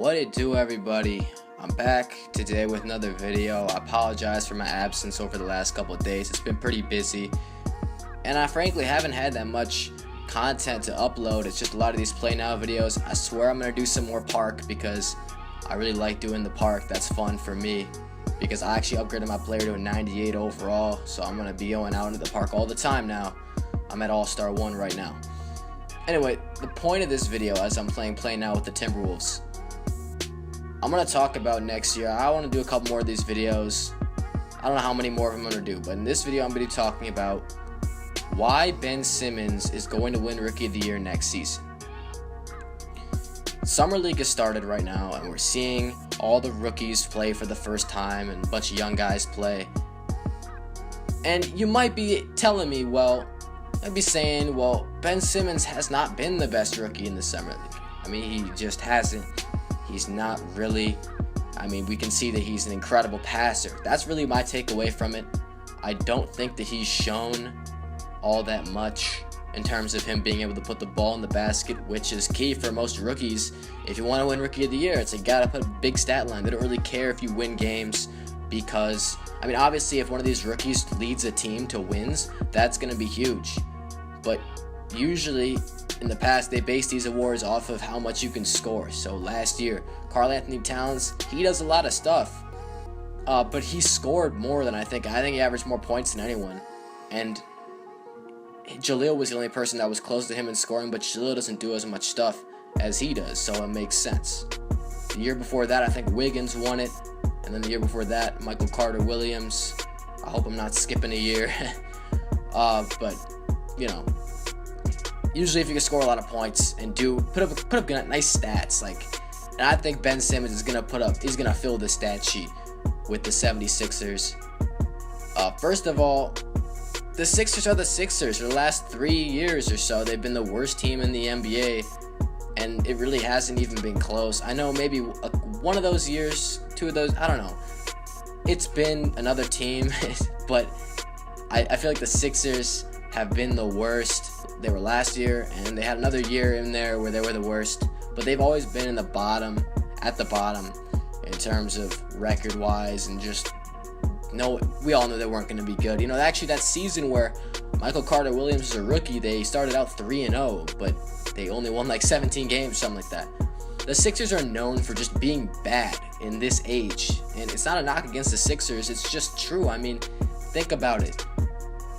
What it do, everybody? I'm back today with another video. I apologize for my absence over the last couple of days. It's been pretty busy, and I frankly haven't had that much content to upload. It's just a lot of these play now videos. I swear I'm gonna do some more park because I really like doing the park. That's fun for me because I actually upgraded my player to a 98 overall, so I'm gonna be going out into the park all the time now. I'm at All-Star 1 right now. Anyway, the point of this video, as I'm playing play now with the Timberwolves, I'm going to talk about next year. I want to do a couple more of these videos. I don't know how many more of them I'm going to do, but in this video I'm going to be talking about why Ben Simmons is going to win Rookie of the Year next season. Summer League has started right now, and we're seeing all the rookies play for the first time and a bunch of young guys play. And you might be telling me, I'd be saying, Ben Simmons has not been the best rookie in the Summer League. I mean, he just hasn't. He's not really, we can see that he's an incredible passer. That's really my takeaway from it. I don't think that he's shown all that much in terms of him being able to put the ball in the basket, which is key for most rookies. If you want to win Rookie of the Year, it's like you gotta put a big stat line. They don't really care if you win games because, obviously if one of these rookies leads a team to wins, that's gonna be huge. But usually in the past, they base these awards off of how much you can score. So last year, Karl-Anthony Towns, he does a lot of stuff, but he scored more than I think he averaged more points than anyone. And Jaleel was the only person that was close to him in scoring, but Jaleel doesn't do as much stuff as he does, so it makes sense. The year before that, I think Wiggins won it, and then the year before that, Michael Carter-Williams. I hope I'm not skipping a year. But usually if you can score a lot of points and put up nice stats, and I think Ben Simmons is he's gonna fill the stat sheet with the 76ers. First of all, the Sixers are the Sixers. For the last 3 years or so, they've been the worst team in the NBA, and it really hasn't even been close. I know maybe one of those years, two of those, I don't know. It's been another team, but I feel like the Sixers have been the worst. They were last year, and they had another year in there where they were the worst, but they've always been at the bottom in terms of record-wise, and we all knew they weren't going to be good. Actually that season where Michael Carter-Williams was a rookie, they started out 3-0, but they only won 17 games, something like that. The Sixers are known for just being bad in this age, and it's not a knock against the Sixers, it's just true. Think about it.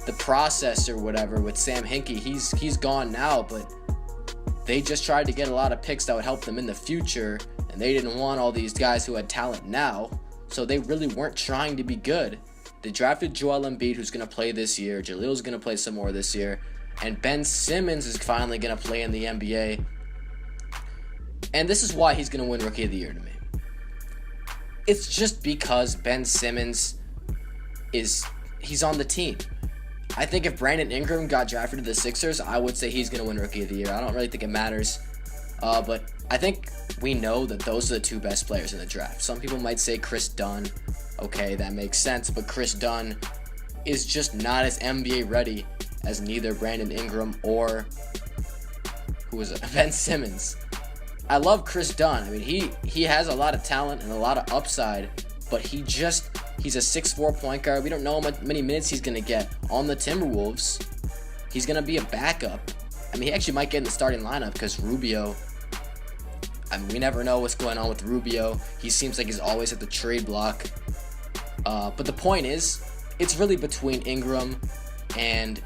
The process or whatever with Sam Hinkie, he's gone now, but they just tried to get a lot of picks that would help them in the future, and they didn't want all these guys who had talent now, so they really weren't trying to be good. They drafted Joel Embiid, who's going to play this year. Jaleel's going to play some more this year, and Ben Simmons is finally going to play in the NBA, and this is why he's going to win Rookie of the Year to me. It's just because Ben Simmons he's on the team. I think if Brandon Ingram got drafted to the Sixers, I would say he's going to win Rookie of the Year. I don't really think it matters. But I think we know that those are the two best players in the draft. Some people might say Chris Dunn. Okay, that makes sense. But Chris Dunn is just not as NBA ready as neither Brandon Ingram or Ben Simmons. I love Chris Dunn. He has a lot of talent and a lot of upside, but he's a 6'4" point guard. We don't know how many minutes he's going to get on the Timberwolves. He's going to be a backup. He actually might get in the starting lineup because Rubio, we never know what's going on with Rubio. He seems like he's always at the trade block. But the point is, it's really between Ingram and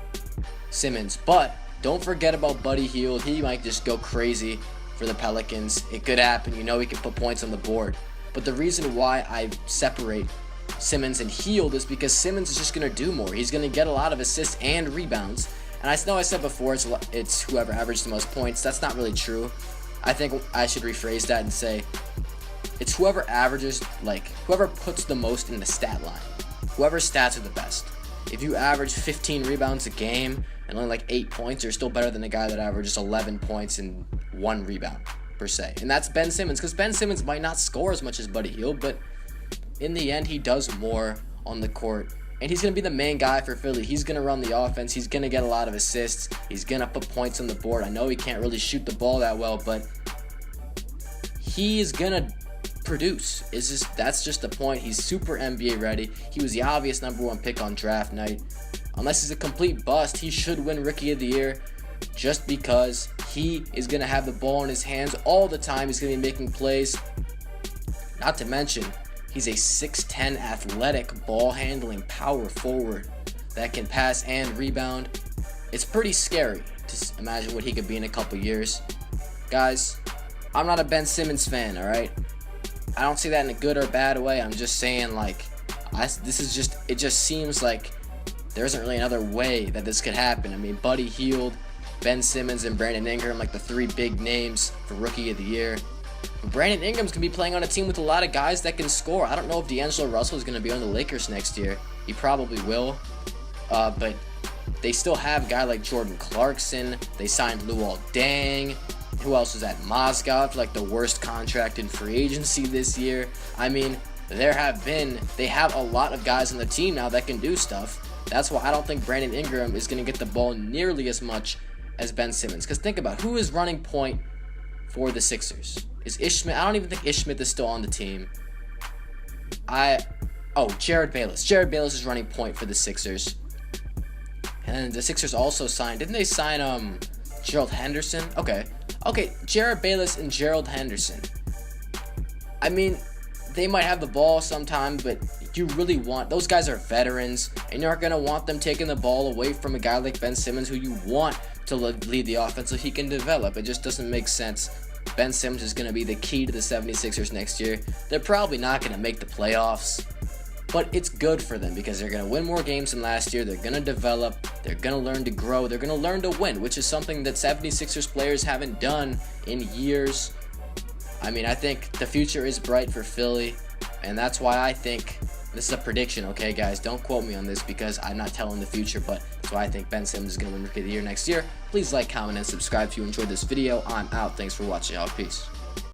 Simmons. But don't forget about Buddy Hield. He might just go crazy for the Pelicans. It could happen. He can put points on the board. But the reason why I separate Simmons and Hield is because Simmons is just going to do more. He's going to get a lot of assists and rebounds. And I know I said before it's whoever averages the most points. That's not really true. I think I should rephrase that and say it's whoever averages, whoever puts the most in the stat line. Whoever's stats are the best. If you average 15 rebounds a game and only 8 points, you're still better than a guy that averages 11 points and 1 rebound per se. And that's Ben Simmons, because Ben Simmons might not score as much as Buddy Hield, but in the end, he does more on the court. And he's going to be the main guy for Philly. He's going to run the offense. He's going to get a lot of assists. He's going to put points on the board. I know he can't really shoot the ball that well, but he's gonna produce. That's just the point. He's super NBA ready. He was the obvious #1 pick on draft night. Unless he's a complete bust, he should win Rookie of the Year just because he is going to have the ball in his hands all the time. He's going to be making plays. Not to mention, he's a 6'10 athletic ball handling power forward that can pass and rebound. It's pretty scary to imagine what he could be in a couple years. Guys, I'm not a Ben Simmons fan, alright? I don't see that in a good or bad way. I'm just saying, like, it just seems like there isn't really another way that this could happen. I mean, Buddy Hield, Ben Simmons, and Brandon Ingram, like the 3 big names for Rookie of the Year. But Brandon Ingram's going to be playing on a team with a lot of guys that can score. I don't know if D'Angelo Russell is going to be on the Lakers next year. He probably will. But they still have a guy like Jordan Clarkson. They signed Luol Deng. Who else was that? Mozgov, like the worst contract in free agency this year. I mean, they have a lot of guys on the team now that can do stuff. That's why I don't think Brandon Ingram is going to get the ball nearly as much as Ben Simmons. Because think about who is running point for the Sixers. Is Ish Smith? I don't even think Ish Smith is still on the team. Jared Bayless. Jared Bayless is running point for the Sixers. And the Sixers also signed. Didn't they sign Gerald Henderson? Okay, Jared Bayless and Gerald Henderson. I mean, they might have the ball sometime, but you really want, those guys are veterans, and you're not going to want them taking the ball away from a guy like Ben Simmons, who you want to lead the offense so he can develop. It just doesn't make sense. Ben Simmons is going to be the key to the 76ers next year. They're probably not going to make the playoffs, but it's good for them because they're going to win more games than last year. They're going to develop. They're going to learn to grow. They're going to learn to win, which is something that 76ers players haven't done in years. I mean, I think the future is bright for Philly, and that's why I think, this is a prediction, okay, guys? Don't quote me on this because I'm not telling the future, but that's why I think Ben Simmons is going to win Rookie of the Year next year. Please like, comment, and subscribe if you enjoyed this video. I'm out. Thanks for watching, y'all. Peace.